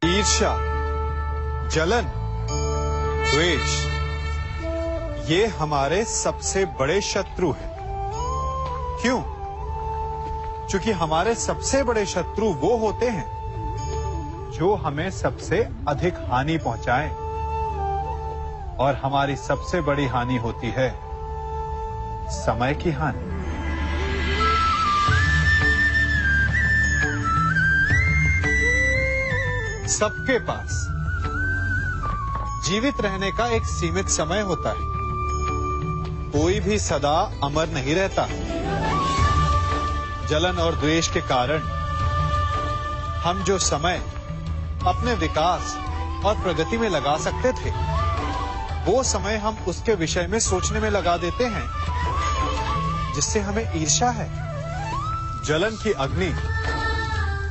ईर्ष्या, जलन, द्वेष, ये हमारे सबसे बड़े शत्रु हैं। क्यों? क्योंकि हमारे सबसे बड़े शत्रु वो होते हैं जो हमें सबसे अधिक हानि पहुंचाएं, और हमारी सबसे बड़ी हानि होती है समय की हानि। सबके पास जीवित रहने का एक सीमित समय होता है। कोई भी सदा अमर नहीं रहता। जलन और द्वेष के कारण हम जो समय अपने विकास और प्रगति में लगा सकते थे, वो समय हम उसके विषय में सोचने में लगा देते हैं, जिससे हमें ईर्ष्या है। जलन की अग्नि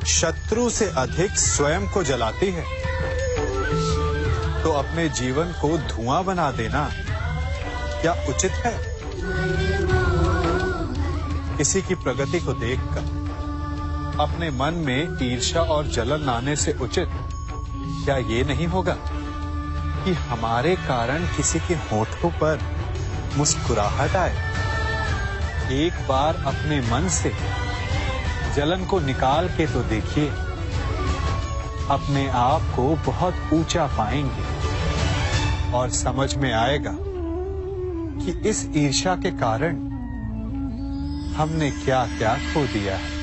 शत्रु से अधिक स्वयं को जलाती है, तो अपने जीवन को धुआं बना देना क्या उचित है? किसी की प्रगति को देखकर अपने मन में ईर्ष्या और जलन लाने से उचित क्या ये नहीं होगा कि हमारे कारण किसी के होठों पर मुस्कुराहट आए? एक बार अपने मन से जलन को निकाल के तो देखिए, अपने आप को बहुत ऊंचा पाएंगे और समझ में आएगा कि इस ईर्ष्या के कारण हमने क्या क्या खो दिया है।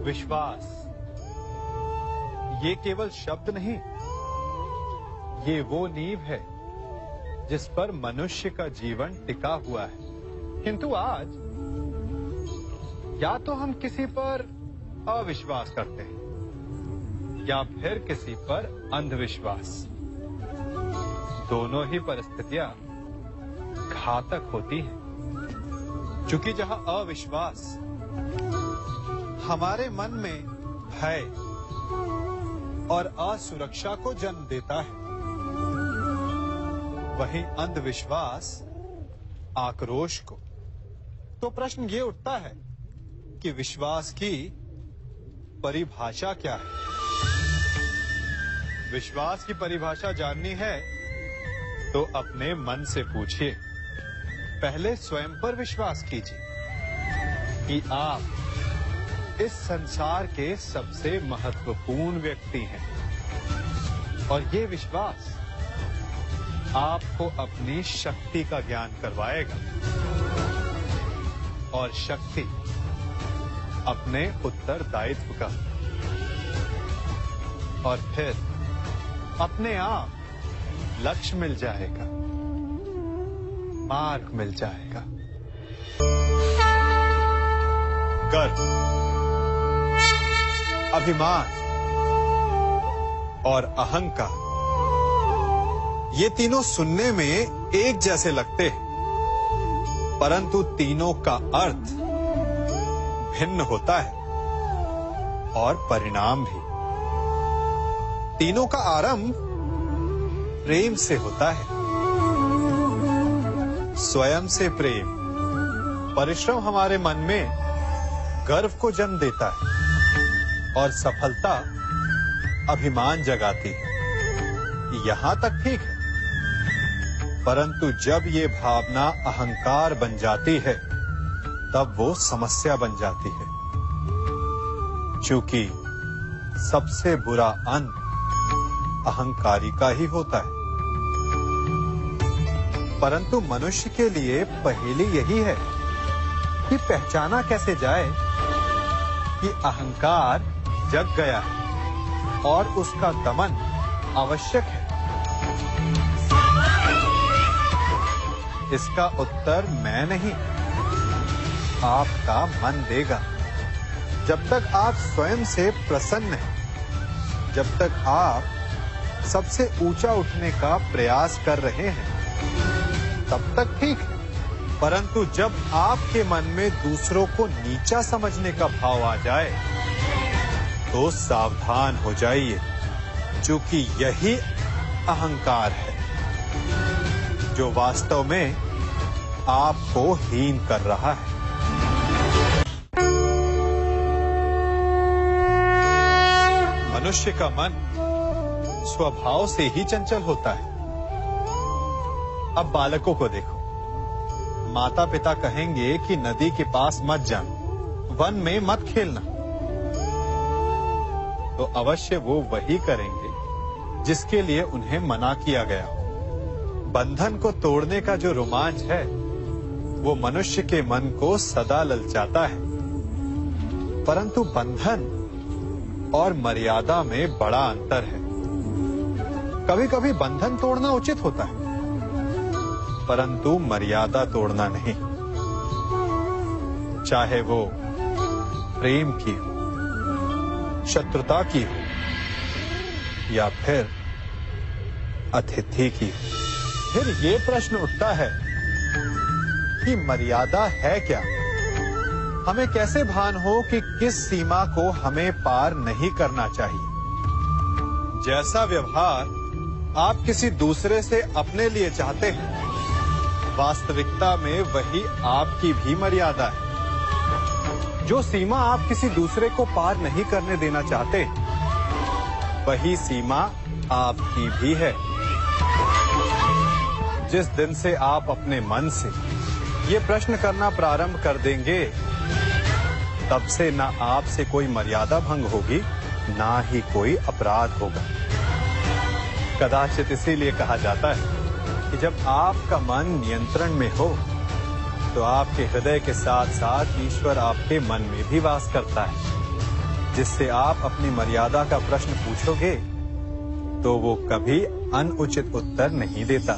विश्वास ये केवल शब्द नहीं, ये वो नींव है जिस पर मनुष्य का जीवन टिका हुआ है। किंतु आज या तो हम किसी पर अविश्वास करते हैं या फिर किसी पर अंधविश्वास। दोनों ही परिस्थितियां घातक होती हैं, क्योंकि जहां अविश्वास हमारे मन में भय और असुरक्षा को जन्म देता है, वहीं अंधविश्वास आक्रोश को। तो प्रश्न ये उठता है कि विश्वास की परिभाषा क्या है? विश्वास की परिभाषा जाननी है तो अपने मन से पूछिए। पहले स्वयं पर विश्वास कीजिए कि आप इस संसार के सबसे महत्वपूर्ण व्यक्ति हैं, और ये विश्वास आपको अपनी शक्ति का ज्ञान करवाएगा, और शक्ति अपने उत्तरदायित्व का, और फिर अपने आप लक्ष्य मिल जाएगा, मार्ग मिल जाएगा। गर्व, अभिमान और अहंकार, ये तीनों सुनने में एक जैसे लगते हैं, परंतु तीनों का अर्थ भिन्न होता है और परिणाम भी। तीनों का आरंभ प्रेम से होता है। स्वयं से प्रेम, परिश्रम हमारे मन में गर्व को जन्म देता है, और सफलता अभिमान जगाती है। यहां तक ठीक है, परंतु जब ये भावना अहंकार बन जाती है, तब वो समस्या बन जाती है, क्योंकि सबसे बुरा अंत अहंकारी का ही होता है। परंतु मनुष्य के लिए पहेली यही है कि पहचाना कैसे जाए कि अहंकार जग गया है और उसका दमन आवश्यक है। इसका उत्तर मैं नहीं, आपका मन देगा। जब तक आप स्वयं से प्रसन्न हैं, जब तक आप सबसे ऊंचा उठने का प्रयास कर रहे हैं, तब तक ठीक है। परंतु जब आपके मन में दूसरों को नीचा समझने का भाव आ जाए, तो सावधान हो जाइए, क्योंकि यही अहंकार है। जो वास्तव में आपको हीन कर रहा है। मनुष्य का मन स्वभाव से ही चंचल होता है। अब बालकों को देखो, माता पिता कहेंगे कि नदी के पास मत जाना, वन में मत खेलना, तो अवश्य वो वही करेंगे जिसके लिए उन्हें मना किया गया हो। बंधन को तोड़ने का जो रोमांच है वो मनुष्य के मन को सदा ललचाता है, परंतु बंधन और मर्यादा में बड़ा अंतर है। कभी कभी बंधन तोड़ना उचित होता है, परंतु मर्यादा तोड़ना नहीं, चाहे वो प्रेम की हो, शत्रुता की हो या फिर अतिथि की हो। फिर ये प्रश्न उठता है कि मर्यादा है क्या? हमें कैसे भान हो कि किस सीमा को हमें पार नहीं करना चाहिए? जैसा व्यवहार आप किसी दूसरे से अपने लिए चाहते हैं, वास्तविकता में वही आपकी भी मर्यादा है। जो सीमा आप किसी दूसरे को पार नहीं करने देना चाहते, वही सीमा आपकी भी है। जिस दिन से आप अपने मन से ये प्रश्न करना प्रारंभ कर देंगे, तब से ना आपसे कोई मर्यादा भंग होगी, ना ही कोई अपराध होगा। कदाचित इसीलिए कहा जाता है कि जब आपका मन नियंत्रण में हो, तो आपके हृदय के साथ साथ ईश्वर आपके मन में भी वास करता है। जिससे आप अपनी मर्यादा का प्रश्न पूछोगे, तो वो कभी अनुचित उत्तर नहीं देता।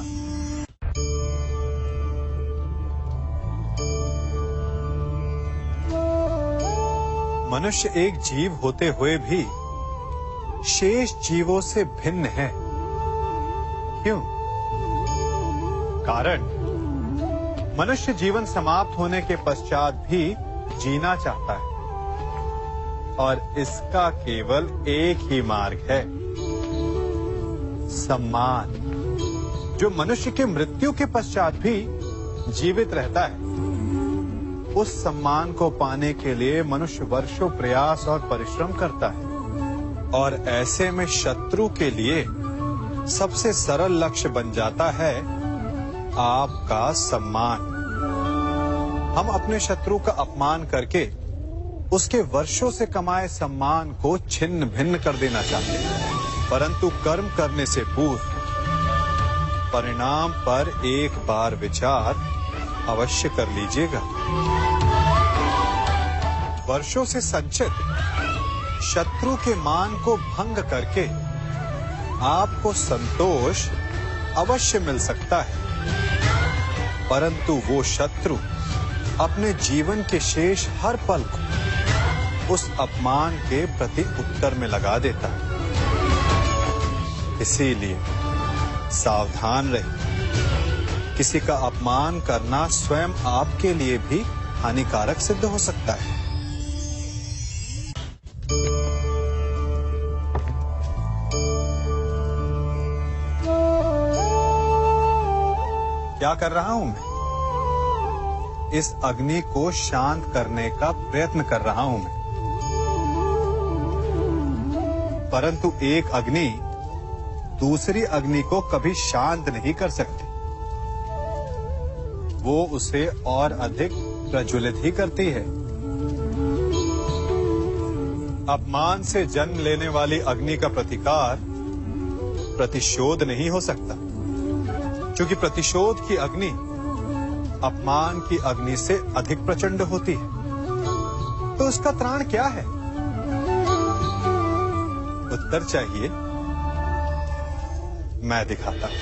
मनुष्य एक जीव होते हुए भी शेष जीवों से भिन्न है। क्यों? कारण मनुष्य जीवन समाप्त होने के पश्चात भी जीना चाहता है, और इसका केवल एक ही मार्ग है, सम्मान। जो मनुष्य के मृत्यु के पश्चात भी जीवित रहता है, उस सम्मान को पाने के लिए मनुष्य वर्षों प्रयास और परिश्रम करता है। और ऐसे में शत्रु के लिए सबसे सरल लक्ष्य बन जाता है आपका सम्मान। हम अपने शत्रु का अपमान करके उसके वर्षों से कमाए सम्मान को छिन्न भिन्न कर देना चाहते हैं, परंतु कर्म करने से पूर्व परिणाम पर एक बार विचार अवश्य कर लीजिएगा। वर्षों से संचित शत्रु के मान को भंग करके आपको संतोष अवश्य मिल सकता है, परंतु वो शत्रु अपने जीवन के शेष हर पल को उस अपमान के प्रति उत्तर में लगा देता है। इसीलिए सावधान रहिए। किसी का अपमान करना स्वयं आपके लिए भी हानिकारक सिद्ध हो सकता है। क्या कर रहा हूं मैं? इस अग्नि को शांत करने का प्रयत्न कर रहा हूं मैं। परंतु एक अग्नि दूसरी अग्नि को कभी शांत नहीं कर सकती। वो उसे और अधिक प्रज्वलित ही करती है। अपमान से जन्म लेने वाली अग्नि का प्रतिकार प्रतिशोध नहीं हो सकता, क्योंकि प्रतिशोध की अग्नि अपमान की अग्नि से अधिक प्रचंड होती है। तो उसका त्राण क्या है? उत्तर चाहिए? मैं दिखाता हूं।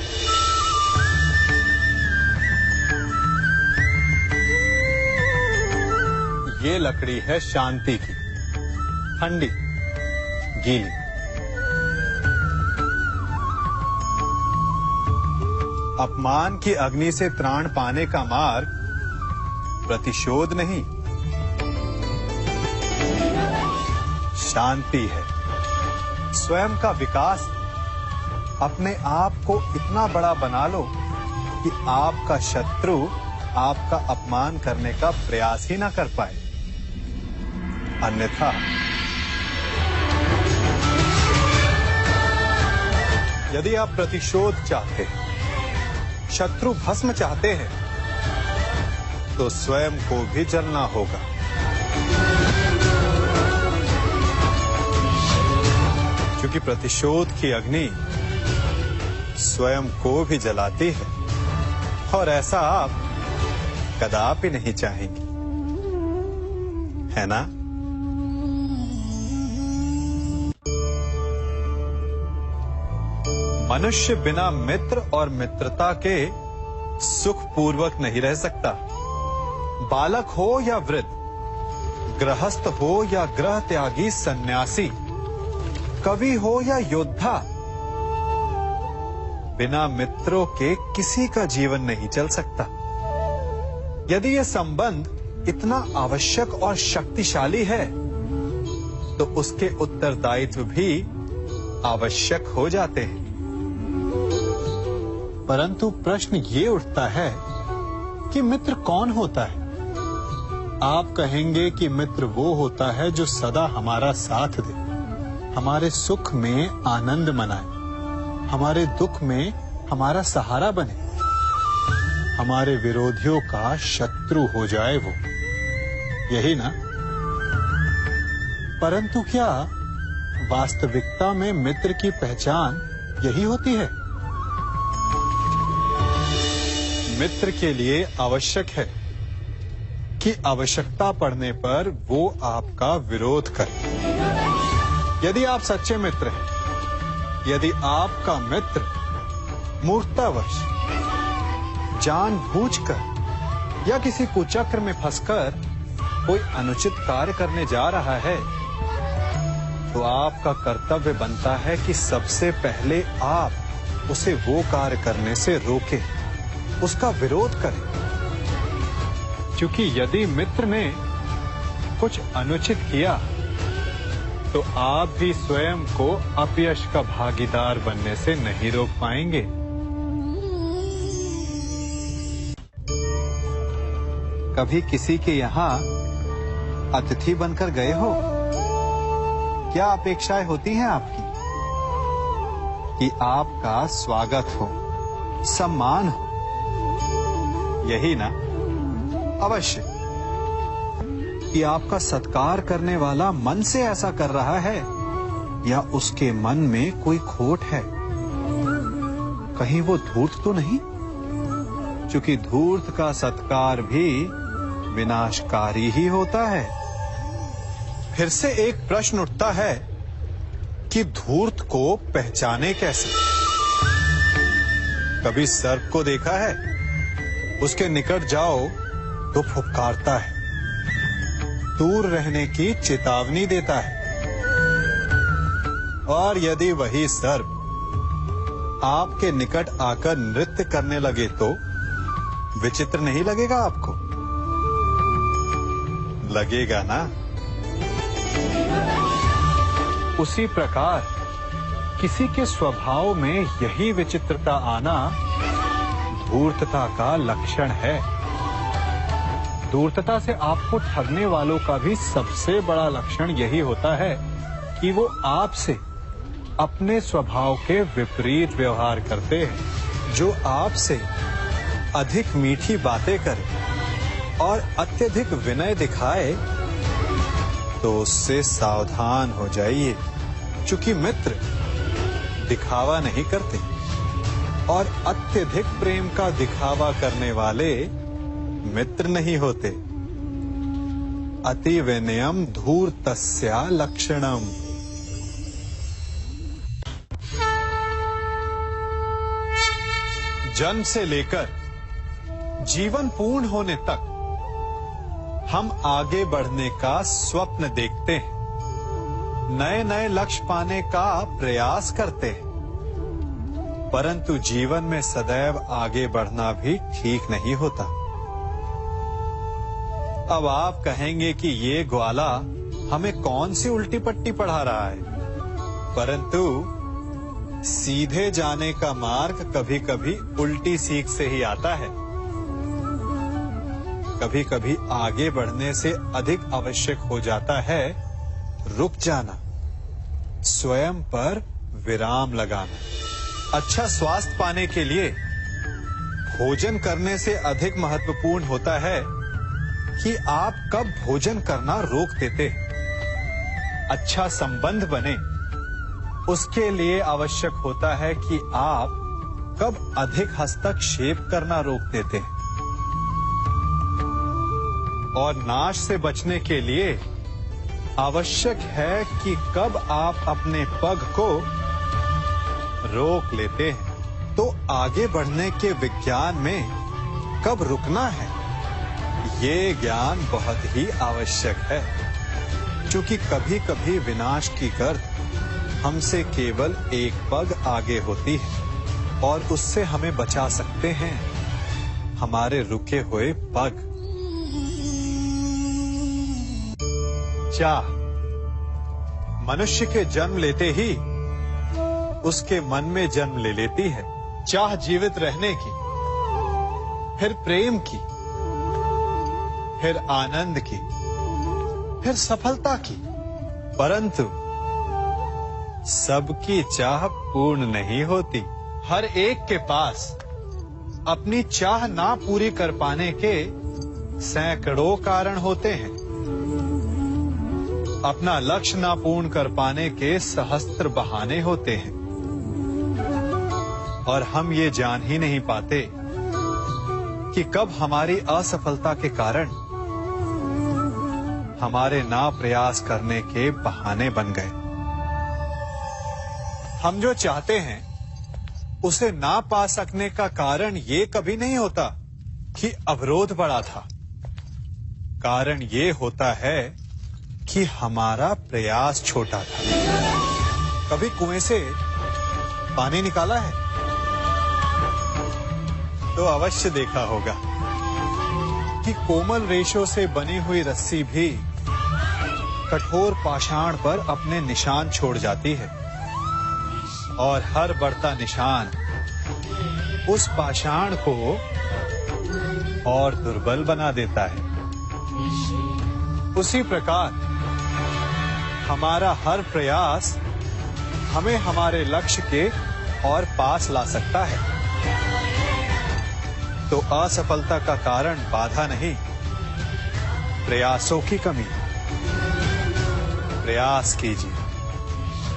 ये लकड़ी है शांति की, ठंडी, गीली। अपमान की अग्नि से त्राण पाने का मार्ग प्रतिशोध नहीं, शांति है। स्वयं का विकास। अपने आप को इतना बड़ा बना लो कि आपका शत्रु आपका अपमान करने का प्रयास ही ना कर पाए। अन्यथा यदि आप प्रतिशोध चाहते हैं, शत्रु भस्म चाहते हैं, तो स्वयं को भी जलना होगा। क्योंकि प्रतिशोध की अग्नि स्वयं को भी जलाती है, और ऐसा आप कदापि नहीं चाहेंगे, है ना? मनुष्य बिना मित्र और मित्रता के सुखपूर्वक नहीं रह सकता। बालक हो या वृद्ध, गृहस्थ हो या गृह त्यागी सन्यासी, कवि हो या योद्धा, बिना मित्रों के किसी का जीवन नहीं चल सकता। यदि यह संबंध इतना आवश्यक और शक्तिशाली है, तो उसके उत्तरदायित्व भी आवश्यक हो जाते हैं। परंतु प्रश्न ये उठता है कि मित्र कौन होता है? आप कहेंगे कि मित्र वो होता है जो सदा हमारा साथ दे, हमारे सुख में आनंद मनाए, हमारे दुख में हमारा सहारा बने, हमारे विरोधियों का शत्रु हो जाए वो, यही ना? परंतु क्या वास्तविकता में मित्र की पहचान यही होती है? मित्र के लिए आवश्यक है कि आवश्यकता पड़ने पर वो आपका विरोध करे। यदि आप सच्चे मित्र हैं, यदि आपका मित्र मूर्खतावश, जानबूझकर या किसी कुचक्र में फंसकर कोई अनुचित कार्य करने जा रहा है, तो आपका कर्तव्य बनता है कि सबसे पहले आप उसे वो कार्य करने से रोकें, उसका विरोध करें। क्योंकि यदि मित्र ने कुछ अनुचित किया, तो आप भी स्वयं को अपयश का भागीदार बनने से नहीं रोक पाएंगे। कभी किसी के यहाँ अतिथि बनकर गए हो? क्या अपेक्षाएं होती हैं आपकी? कि आपका स्वागत हो, सम्मान हो, यही ना? अवश्य कि आपका सत्कार करने वाला मन से ऐसा कर रहा है, या उसके मन में कोई खोट है? कहीं वो धूर्त तो नहीं? क्योंकि धूर्त का सत्कार भी विनाशकारी ही होता है। फिर से एक प्रश्न उठता है कि धूर्त को पहचाने कैसे? कभी सर्प को देखा है? उसके निकट जाओ तो फुफकारता है, दूर रहने की चेतावनी देता है। और यदि वही सर्प आपके निकट आकर नृत्य करने लगे तो विचित्र नहीं लगेगा आपको? लगेगा ना? उसी प्रकार किसी के स्वभाव में यही विचित्रता आना धूर्तता का लक्षण है। धूर्तता से आपको ठगने वालों का भी सबसे बड़ा लक्षण यही होता है कि वो आपसे अपने स्वभाव के विपरीत व्यवहार करते हैं। जो आपसे अधिक मीठी बातें करे और अत्यधिक विनय दिखाए, तो उससे सावधान हो जाइए। क्योंकि मित्र दिखावा नहीं करते, और अत्यधिक प्रेम का दिखावा करने वाले मित्र नहीं होते। अति विनयम धूर्तस्य लक्षणम। जन्म से लेकर जीवन पूर्ण होने तक हम आगे बढ़ने का स्वप्न देखते हैं, नए नए लक्ष्य पाने का प्रयास करते हैं, परंतु जीवन में सदैव आगे बढ़ना भी ठीक नहीं होता। अब आप कहेंगे कि ये ग्वाला हमें कौन सी उल्टी पट्टी पढ़ा रहा है, परंतु सीधे जाने का मार्ग कभी कभी उल्टी सीख से ही आता है। कभी कभी आगे बढ़ने से अधिक आवश्यक हो जाता है रुक जाना, स्वयं पर विराम लगाना। अच्छा स्वास्थ्य पाने के लिए भोजन करने से अधिक महत्वपूर्ण होता है कि आप कब भोजन करना रोक देते। अच्छा संबंध बने उसके लिए आवश्यक होता है कि आप कब अधिक हस्तक्षेप करना रोक देते हैं। और नाश से बचने के लिए आवश्यक है कि कब आप अपने पग को रोक लेते हैं। तो आगे बढ़ने के विज्ञान में कब रुकना है, ये ज्ञान बहुत ही आवश्यक है, क्योंकि कभी कभी विनाश की गर्द हमसे केवल एक पग आगे होती है और उससे हमें बचा सकते हैं हमारे रुके हुए पग। चाह मनुष्य के जन्म लेते ही उसके मन में जन्म ले लेती है। चाह जीवित रहने की, फिर प्रेम की, फिर आनंद की, फिर सफलता की। परंतु सबकी चाह पूर्ण नहीं होती। हर एक के पास अपनी चाह ना पूरी कर पाने के सैकड़ों कारण होते हैं। अपना लक्ष्य ना पूर्ण कर पाने के सहस्त्र बहाने होते हैं और हम ये जान ही नहीं पाते कि कब हमारी असफलता के कारण हमारे ना प्रयास करने के बहाने बन गए। हम जो चाहते हैं उसे ना पा सकने का कारण ये कभी नहीं होता कि अवरोध बड़ा था। कारण ये होता है कि हमारा प्रयास छोटा था। कभी कुएं से पानी निकाला है तो अवश्य देखा होगा कि कोमल रेशों से बनी हुई रस्सी भी कठोर पाषाण पर अपने निशान छोड़ जाती है और हर बढ़ता निशान उस पाषाण को और दुर्बल बना देता है। उसी प्रकार हमारा हर प्रयास हमें हमारे लक्ष्य के और पास ला सकता है। तो असफलता का कारण बाधा नहीं, प्रयासों की कमी। प्रयास कीजिए,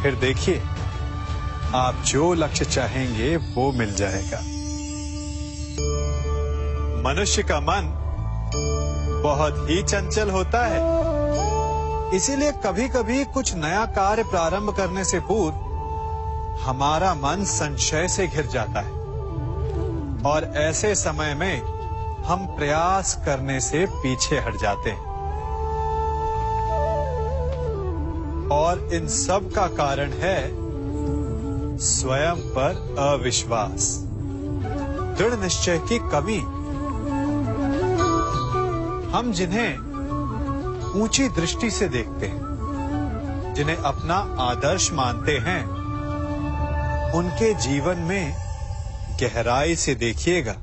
फिर देखिए आप जो लक्ष्य चाहेंगे वो मिल जाएगा। मनुष्य का मन बहुत ही चंचल होता है, इसीलिए कभी कभी कुछ नया कार्य प्रारंभ करने से पूर्व हमारा मन संशय से घिर जाता है और ऐसे समय में हम प्रयास करने से पीछे हट जाते हैं। और इन सब का कारण है स्वयं पर अविश्वास, दृढ़ निश्चय की कमी। हम जिन्हें ऊंची दृष्टि से देखते हैं, जिन्हें अपना आदर्श मानते हैं, उनके जीवन में गहराई से देखिएगा,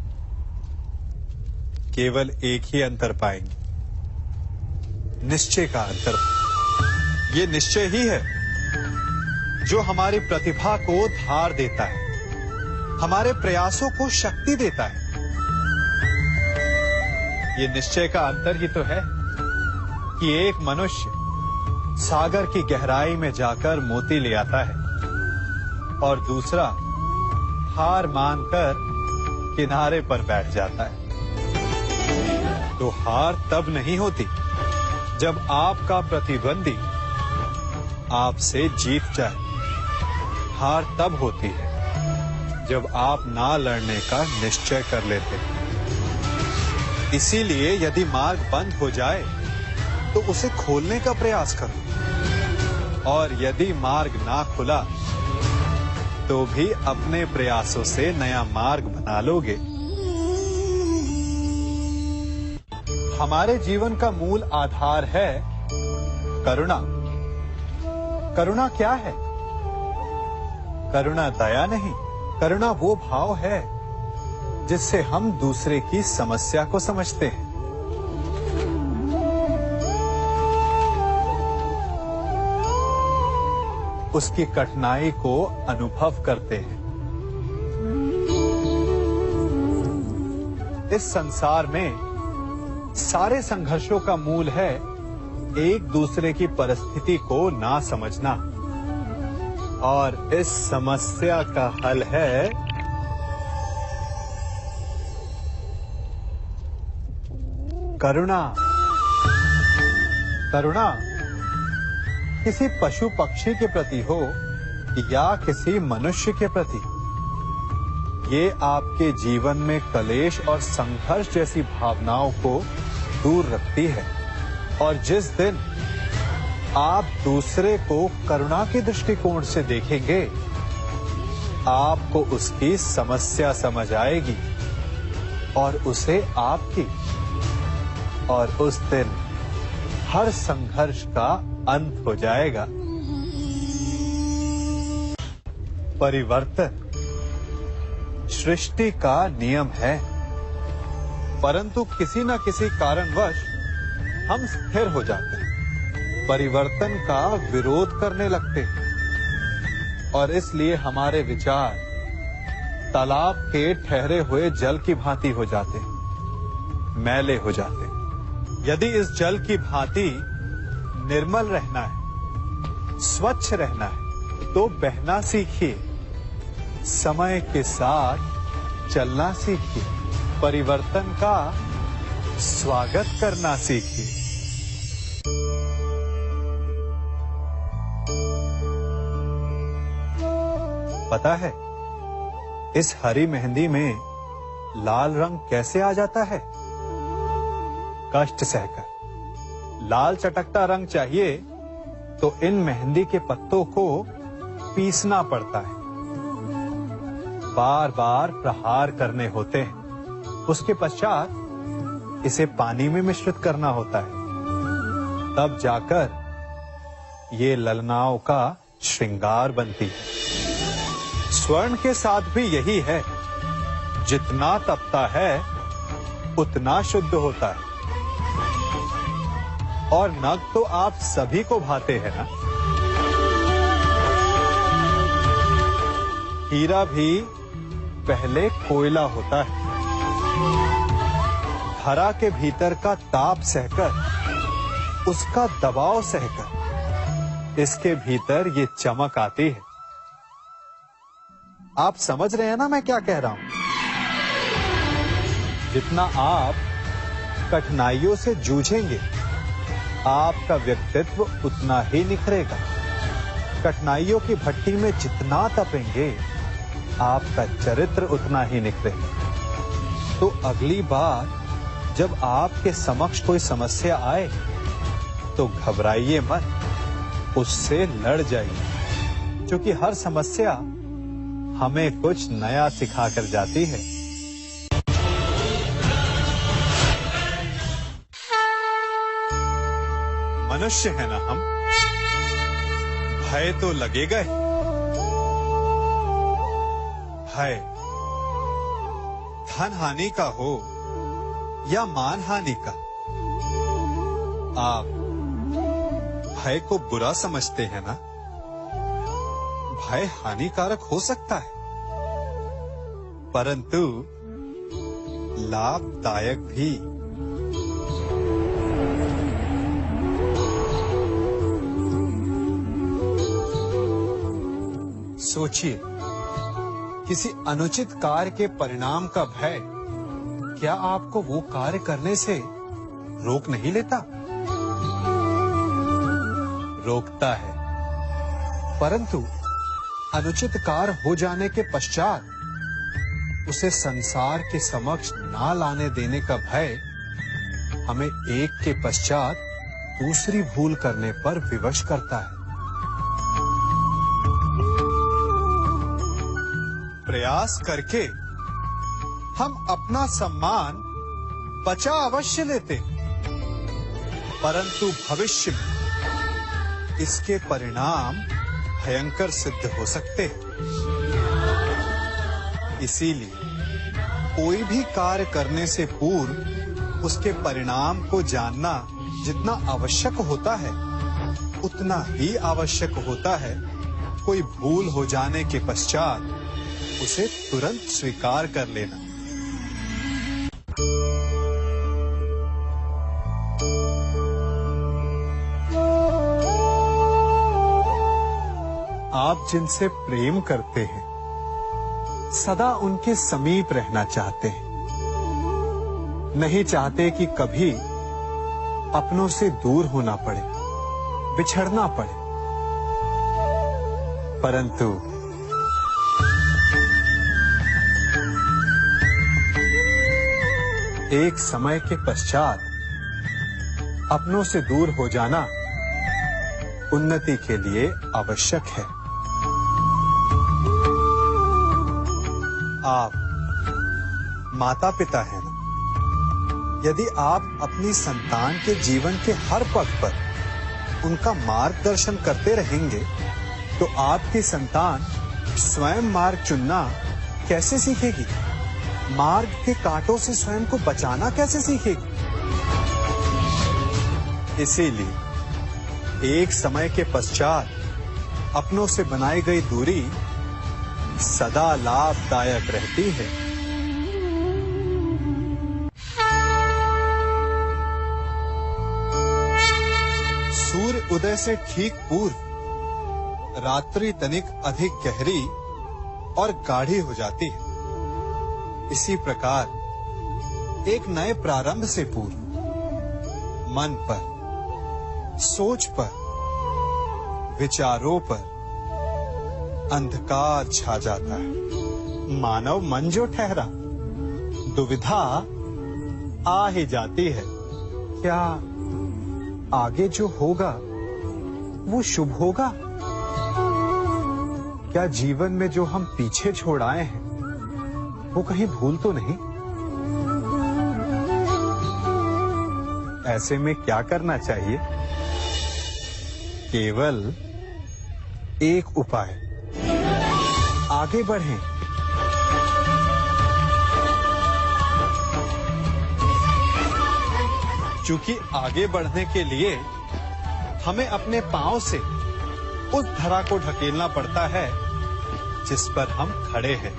केवल एक ही अंतर पाएंगे, निश्चय का अंतर। ये निश्चय ही है जो हमारी प्रतिभा को धार देता है, हमारे प्रयासों को शक्ति देता है। ये निश्चय का अंतर ही तो है कि एक मनुष्य सागर की गहराई में जाकर मोती ले आता है और दूसरा हार मानकर किनारे पर बैठ जाता है। तो हार तब नहीं होती जब आपका प्रतिद्वंदी आपसे जीत जाए। हार तब होती है जब आप ना लड़ने का निश्चय कर लेते हैं। इसीलिए यदि मार्ग बंद हो जाए तो उसे खोलने का प्रयास करो, और यदि मार्ग ना खुला तो भी अपने प्रयासों से नया मार्ग बना लोगे। हमारे जीवन का मूल आधार है करुणा। करुणा क्या है? करुणा दया नहीं, करुणा वो भाव है जिससे हम दूसरे की समस्या को समझते हैं। उसकी कठिनाई को अनुभव करते हैं। इस संसार में सारे संघर्षों का मूल है एक दूसरे की परिस्थिति को ना समझना, और इस समस्या का हल है करुणा। करुणा किसी पशु पक्षी के प्रति हो या किसी मनुष्य के प्रति, ये आपके जीवन में कलेश और संघर्ष जैसी भावनाओं को दूर रखती है। और जिस दिन आप दूसरे को करुणा के दृष्टिकोण से देखेंगे, आपको उसकी समस्या समझ आएगी और उसे आपकी, और उस दिन हर संघर्ष का अंत हो जाएगा। परिवर्तन सृष्टि का नियम है, परंतु किसी न किसी कारणवश हम स्थिर हो जाते हैं, परिवर्तन का विरोध करने लगते हैं, और इसलिए हमारे विचार तालाब के ठहरे हुए जल की भांति हो जाते हैं, मैले हो जाते हैं। यदि इस जल की भांति निर्मल रहना है, स्वच्छ रहना है, तो बहना सीखिए, समय के साथ चलना सीखिए, परिवर्तन का स्वागत करना सीखिए। पता है इस हरी मेहंदी में लाल रंग कैसे आ जाता है? कष्ट सहकर। लाल चटकता रंग चाहिए तो इन मेहंदी के पत्तों को पीसना पड़ता है, बार बार प्रहार करने होते हैं, उसके पश्चात इसे पानी में मिश्रित करना होता है, तब जाकर ये ललनाओं का श्रृंगार बनती है। स्वर्ण के साथ भी यही है, जितना तपता है उतना शुद्ध होता है। और नग तो आप सभी को भाते हैं ना। हीरा भी पहले कोयला होता है, धरा के भीतर का ताप सहकर, उसका दबाव सहकर इसके भीतर ये चमक आती है। आप समझ रहे हैं ना मैं क्या कह रहा हूं? जितना आप कठिनाइयों से जूझेंगे, आपका व्यक्तित्व उतना ही निखरेगा। कठिनाइयों की भट्टी में जितना तपेंगे, आपका चरित्र उतना ही निखरेगा। तो अगली बार जब आपके समक्ष कोई समस्या आए तो घबराइए मत, उससे लड़ जाइए, क्योंकि हर समस्या हमें कुछ नया सिखा कर जाती है। मनुष्य है ना हम, भय तो लगेगा ही। भय धन हानि का हो या मान हानि का, आप भय को बुरा समझते हैं ना? भय हानिकारक हो सकता है, परंतु लाभदायक भी। सोचिए, किसी अनुचित कार्य के परिणाम का भय क्या आपको वो कार्य करने से रोक नहीं लेता? रोकता है, परंतु अनुचित कार्य हो जाने के पश्चात उसे संसार के समक्ष ना लाने देने का भय हमें एक के पश्चात दूसरी भूल करने पर विवश करता है। प्रयास करके हम अपना सम्मान बचा अवश्य लेते, परंतु भविष्य में इसके परिणाम भयंकर सिद्ध हो सकते हैं। इसीलिए कोई भी कार्य करने से पूर्व उसके परिणाम को जानना जितना आवश्यक होता है, उतना ही आवश्यक होता है कोई भूल हो जाने के पश्चात उसे तुरंत स्वीकार कर लेना। आप जिनसे प्रेम करते हैं, सदा उनके समीप रहना चाहते हैं, नहीं चाहते कि कभी अपनों से दूर होना पड़े, बिछड़ना पड़े। परंतु एक समय के पश्चात अपनों से दूर हो जाना उन्नति के लिए आवश्यक है। आप माता पिता हैं ना? यदि आप अपनी संतान के जीवन के हर पग पर उनका मार्गदर्शन करते रहेंगे, तो आपकी संतान स्वयं मार्ग चुनना कैसे सीखेगी? मार्ग के कांटों से स्वयं को बचाना कैसे सीखेगी? इसीलिए एक समय के पश्चात अपनों से बनाई गई दूरी सदा लाभदायक रहती है। सूर्य उदय से ठीक पूर्व रात्रि तनिक अधिक गहरी और गाढ़ी हो जाती है। इसी प्रकार एक नए प्रारंभ से पूर्व मन पर, सोच पर, विचारों पर अंधकार छा जाता है। मानव मन जो ठहरा, दुविधा आ ही जाती है। क्या आगे जो होगा वो शुभ होगा? क्या जीवन में जो हम पीछे छोड़ आए हैं वो कहीं भूल तो नहीं? ऐसे में क्या करना चाहिए? केवल एक उपाय, आगे बढ़ें। क्योंकि आगे बढ़ने के लिए हमें अपने पांव से उस धरा को ढकेलना पड़ता है जिस पर हम खड़े हैं।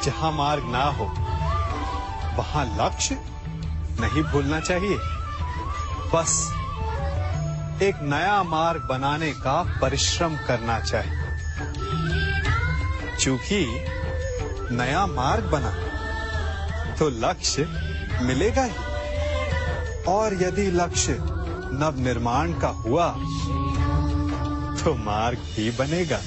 जहां मार्ग ना हो वहां लक्ष्य नहीं भूलना चाहिए। बस एक नया मार्ग बनाने का परिश्रम करना चाहिए। चूंकि नया मार्ग बना तो लक्ष्य मिलेगा ही, और यदि लक्ष्य नव निर्माण का हुआ तो मार्ग भी बनेगा।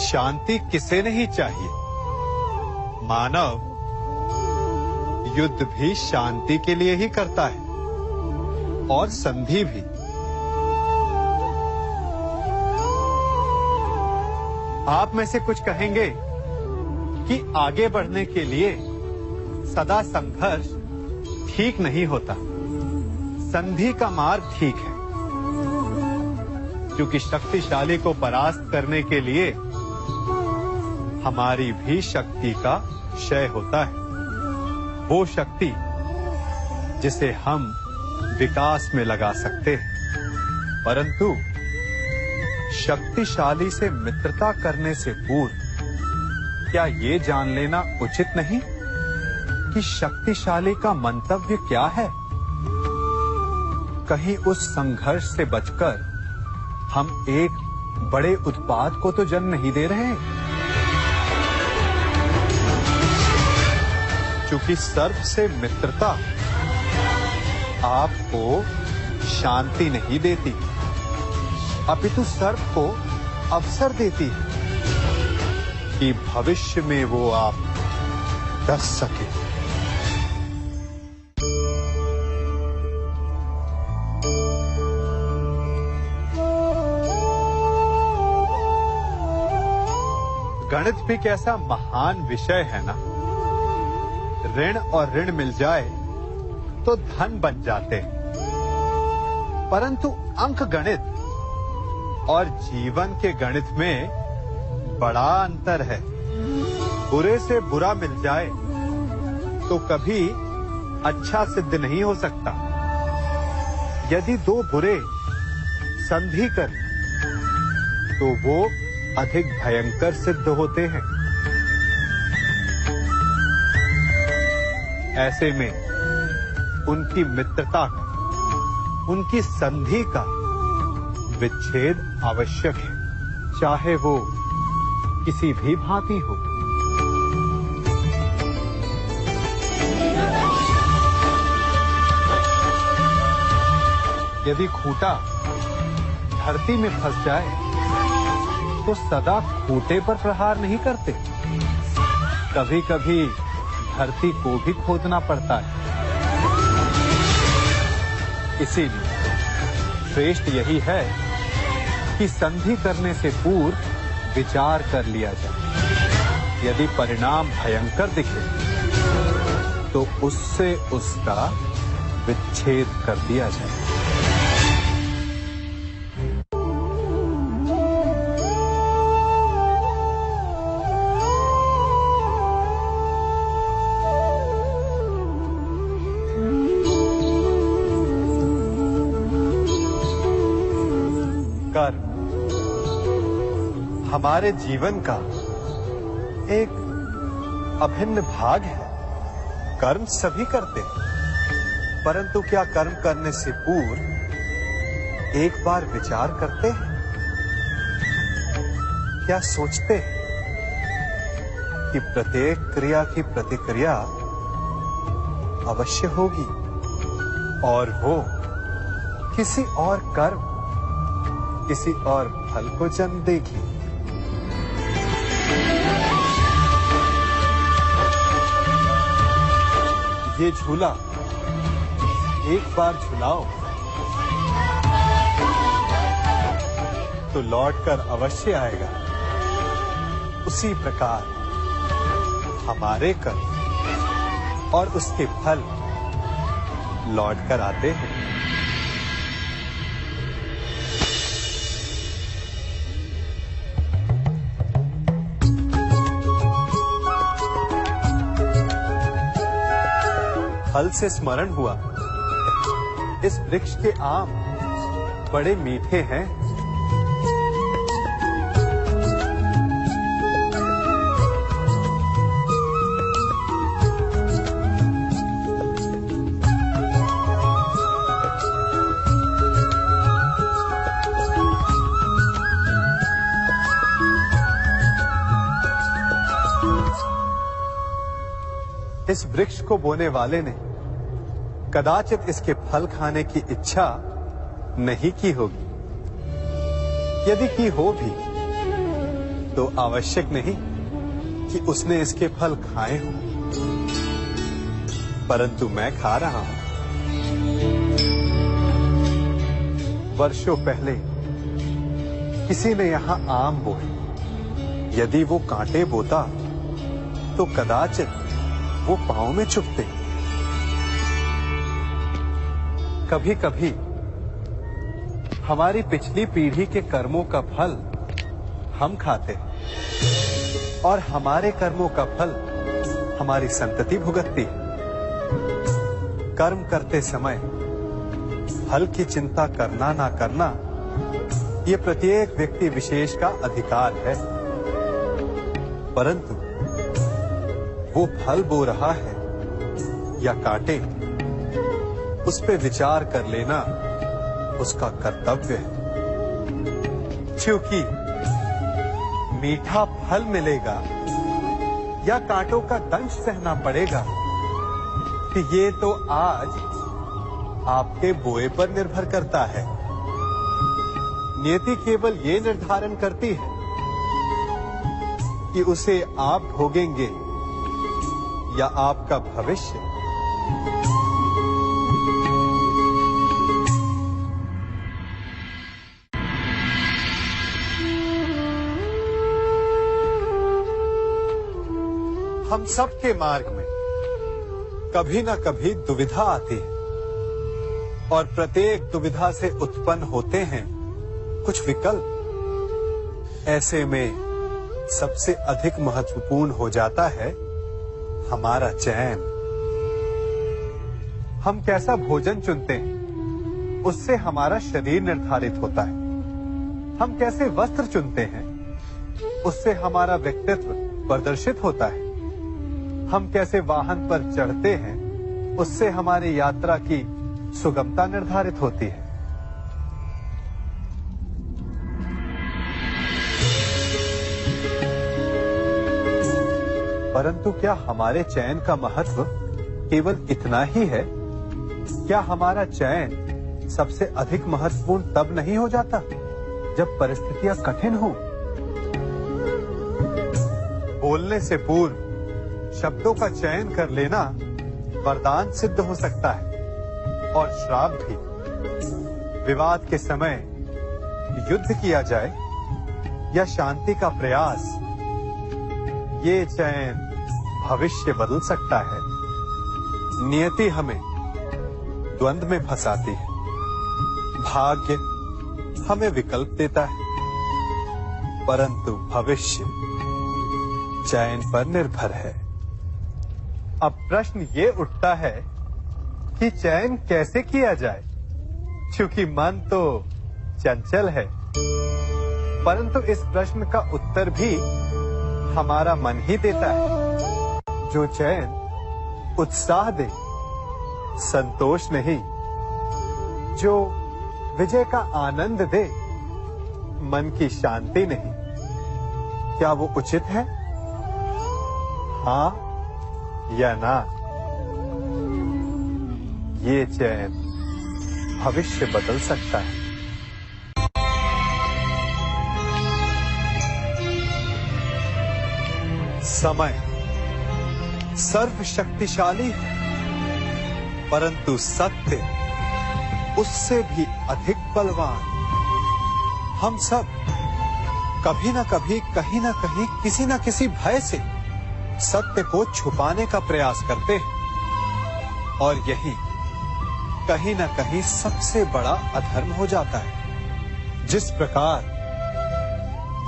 शांति किसे नहीं चाहिए? मानव युद्ध भी शांति के लिए ही करता है, और संधि भी। आप में से कुछ कहेंगे कि आगे बढ़ने के लिए सदा संघर्ष ठीक नहीं होता, संधि का मार्ग ठीक है। क्योंकि शक्तिशाली को परास्त करने के लिए हमारी भी शक्ति का क्षय होता है। वो शक्ति जिसे हम विकास में लगा सकते हैं। परंतु शक्तिशाली से मित्रता करने से पूर्व क्या ये जान लेना उचित नहीं कि शक्तिशाली का मंतव्य क्या है? कहीं उस संघर्ष से बचकर हम एक बड़े उत्पात को तो जन्म नहीं दे रहे? क्योंकि सर्प से मित्रता आपको शांति नहीं देती, अपितु सर्प को अवसर देती है कि भविष्य में वो आप डस सके। गणित भी कैसा महान विषय है ना। ऋण और ऋण मिल जाए तो धन बन जाते हैं। परंतु अंक गणित और जीवन के गणित में बड़ा अंतर है। बुरे से बुरा मिल जाए तो कभी अच्छा सिद्ध नहीं हो सकता। यदि दो बुरे संधि कर तो वो अधिक भयंकर सिद्ध होते हैं। ऐसे में उनकी मित्रता का, उनकी संधि का विच्छेद आवश्यक है, चाहे वो किसी भी भांति हो। यदि खूंटा धरती में फंस जाए तो सदा खूंटे पर प्रहार नहीं करते, कभी कभी धरती को भी खोदना पड़ता है। इसीलिए श्रेष्ठ यही है कि संधि करने से पूर्व विचार कर लिया जाए। यदि परिणाम भयंकर दिखे तो उससे उसका विच्छेद कर दिया जाए। कर्म हमारे जीवन का एक अभिन्न भाग है। कर्म सभी करते हैं, परंतु क्या कर्म करने से पूर्व एक बार विचार करते हैं? क्या सोचते हैं कि प्रत्येक क्रिया की प्रतिक्रिया अवश्य होगी और वो किसी और कर्म, किसी और फल को जन्म देगी? ये झूला एक बार झुलाओ तो लौटकर अवश्य आएगा। उसी प्रकार हमारे कर्म और उसके फल लौटकर आते हैं। फल से स्मरण हुआ, इस वृक्ष के आम बड़े मीठे हैं। इस वृक्ष को बोने वाले ने कदाचित इसके फल खाने की इच्छा नहीं की होगी। यदि की हो भी तो आवश्यक नहीं कि उसने इसके फल खाए हों, परंतु मैं खा रहा हूं। वर्षों पहले किसी ने यहां आम बोए। यदि वो कांटे बोता तो कदाचित वो पांव में चुभते। कभी कभी हमारी पिछली पीढ़ी के कर्मों का फल हम खाते हैं और हमारे कर्मों का फल हमारी संतति भुगतती है। कर्म करते समय फल की चिंता करना ना करना ये प्रत्येक व्यक्ति विशेष का अधिकार है, परंतु वो फल बो रहा है या कांटे, उस पे विचार कर लेना उसका कर्तव्य है। क्योंकि मीठा फल मिलेगा या कांटों का दंश सहना पड़ेगा, कि ये तो आज आपके बोए पर निर्भर करता है। नियति केवल ये निर्धारण करती है कि उसे आप भोगेंगे या आपका भविष्य। हम सबके मार्ग में कभी ना कभी दुविधा आती है। और प्रत्येक दुविधा से उत्पन्न होते हैं कुछ विकल्प। ऐसे में सबसे अधिक महत्वपूर्ण हो जाता है हमारा चयन। हम कैसा भोजन चुनते हैं उससे हमारा शरीर निर्धारित होता है। हम कैसे वस्त्र चुनते हैं उससे हमारा व्यक्तित्व प्रदर्शित होता है। हम कैसे वाहन पर चढ़ते हैं उससे हमारी यात्रा की सुगमता निर्धारित होती है। परंतु क्या हमारे चयन का महत्व केवल इतना ही है? क्या हमारा चयन सबसे अधिक महत्वपूर्ण तब नहीं हो जाता जब परिस्थितियां कठिन हो? बोलने से पूर्व शब्दों का चयन कर लेना वरदान सिद्ध हो सकता है और श्राप भी। विवाद के समय युद्ध किया जाए या शांति का प्रयास, ये चयन भविष्य बदल सकता है। नियति हमें द्वंद्व में फंसाती है। भाग्य हमें विकल्प देता है, परंतु भविष्य चयन पर निर्भर है। अब प्रश्न ये उठता है कि चयन कैसे किया जाए, क्योंकि मन तो चंचल है। परंतु इस प्रश्न का उत्तर भी हमारा मन ही देता है। जो चयन उत्साह दे, संतोष नहीं, जो विजय का आनंद दे, मन की शांति नहीं, क्या वो उचित है? हाँ या ना? ये चयन भविष्य बदल सकता है। समय सर्वशक्तिशाली है, परंतु सत्य उससे भी अधिक बलवान। हम सब कभी न कभी, कहीं न कहीं, किसी न किसी भय से सत्य को छुपाने का प्रयास करते हैं, और यही कहीं न कहीं सबसे बड़ा अधर्म हो जाता है। जिस प्रकार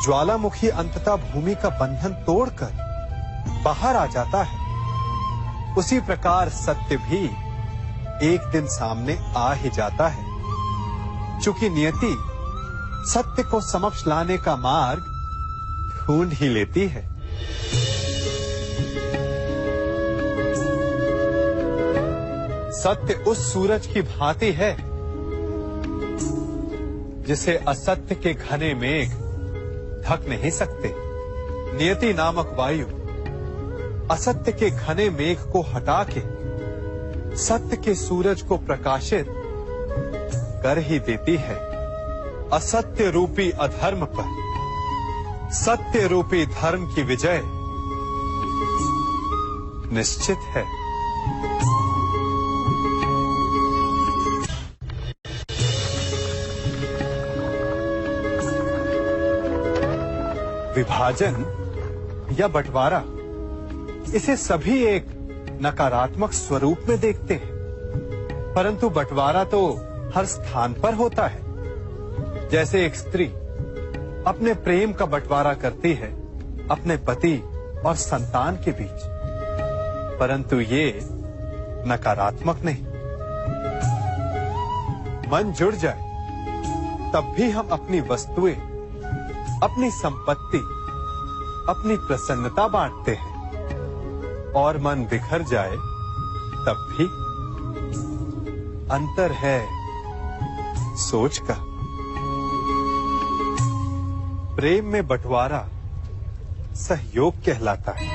ज्वालामुखी अंततः भूमि का बंधन तोड़कर बाहर आ जाता है, उसी प्रकार सत्य भी एक दिन सामने आ ही जाता है। चूंकि नियति सत्य को समक्ष लाने का मार्ग ढूंढ ही लेती है। सत्य उस सूरज की भांति है जिसे असत्य के घने मेघ ढक नहीं सकते। नियति नामक वायु असत्य के घने मेघ को हटा के सत्य के सूरज को प्रकाशित कर ही देती है। असत्य रूपी अधर्म पर सत्य रूपी धर्म की विजय निश्चित है। विभाजन या बंटवारा, इसे सभी एक नकारात्मक स्वरूप में देखते हैं, परंतु बंटवारा तो हर स्थान पर होता है। जैसे एक स्त्री अपने प्रेम का बंटवारा करती है अपने पति और संतान के बीच, परंतु ये नकारात्मक नहीं। मन जुड़ जाए तब भी हम अपनी वस्तुएं, अपनी संपत्ति, अपनी प्रसन्नता बांटते हैं, और मन बिखर जाए तब भी अंतर है सोच का। प्रेम में बंटवारा सहयोग कहलाता है,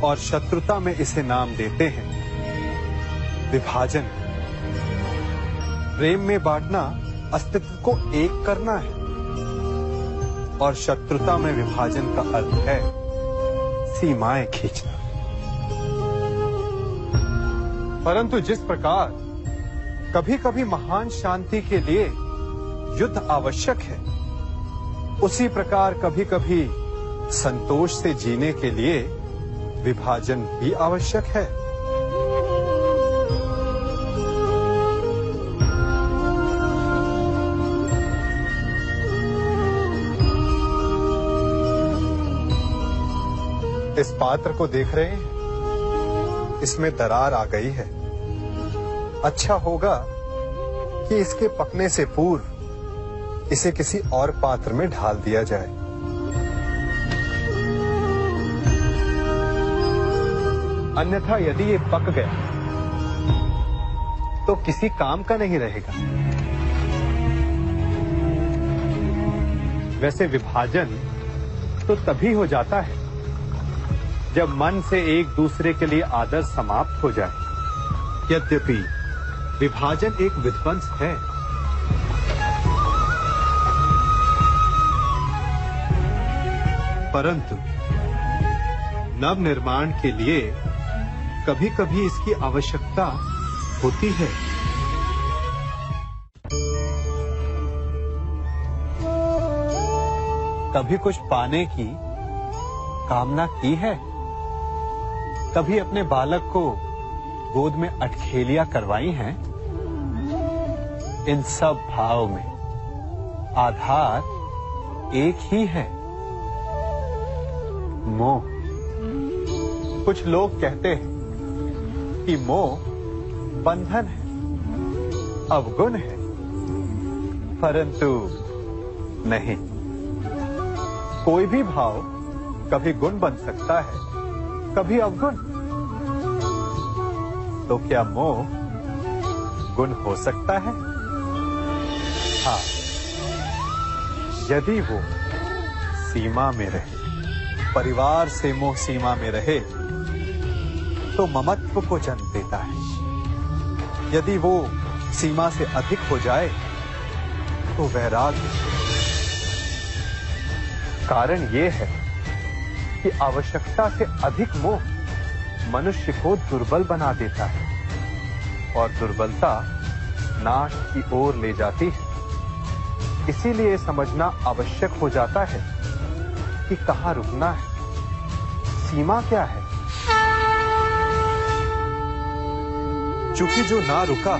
और शत्रुता में इसे नाम देते हैं विभाजन। प्रेम में बांटना अस्तित्व को एक करना है, और शत्रुता में विभाजन का अर्थ है सीमाएं खींचना। परंतु जिस प्रकार कभी कभी महान शांति के लिए युद्ध आवश्यक है, उसी प्रकार कभी कभी संतोष से जीने के लिए विभाजन भी आवश्यक है। इस पात्र को देख रहे हैं, इसमें दरार आ गई है। अच्छा होगा कि इसके पकने से पूर्व इसे किसी और पात्र में ढाल दिया जाए। अन्यथा यदि ये पक गया तो किसी काम का नहीं रहेगा। वैसे विभाजन तो तभी हो जाता है जब मन से एक दूसरे के लिए आदर समाप्त हो जाए। यद्यपि विभाजन एक विध्वंस है, परंतु नव निर्माण के लिए कभी कभी इसकी आवश्यकता होती है। कभी कुछ पाने की कामना की है, कभी अपने बालक को गोद में अटखेलियां करवाई हैं। इन सब भाव में आधार एक ही है, मोह। कुछ लोग कहते हैं कि मोह बंधन है, अवगुण है, परंतु नहीं। कोई भी भाव कभी गुण बन सकता है, कभी अवगुण। तो क्या मोह गुण हो सकता है? हाँ, यदि वो सीमा में रहे। परिवार से मोह सीमा में रहे तो ममत्व को जन्म देता है। यदि वो सीमा से अधिक हो जाए तो वैराग्य। कारण ये है कि आवश्यकता से अधिक मोह मनुष्य को दुर्बल बना देता है और दुर्बलता नाश की ओर ले जाती है। इसीलिए समझना आवश्यक हो जाता है कि कहाँ रुकना है, सीमा क्या है। चूंकि जो ना रुका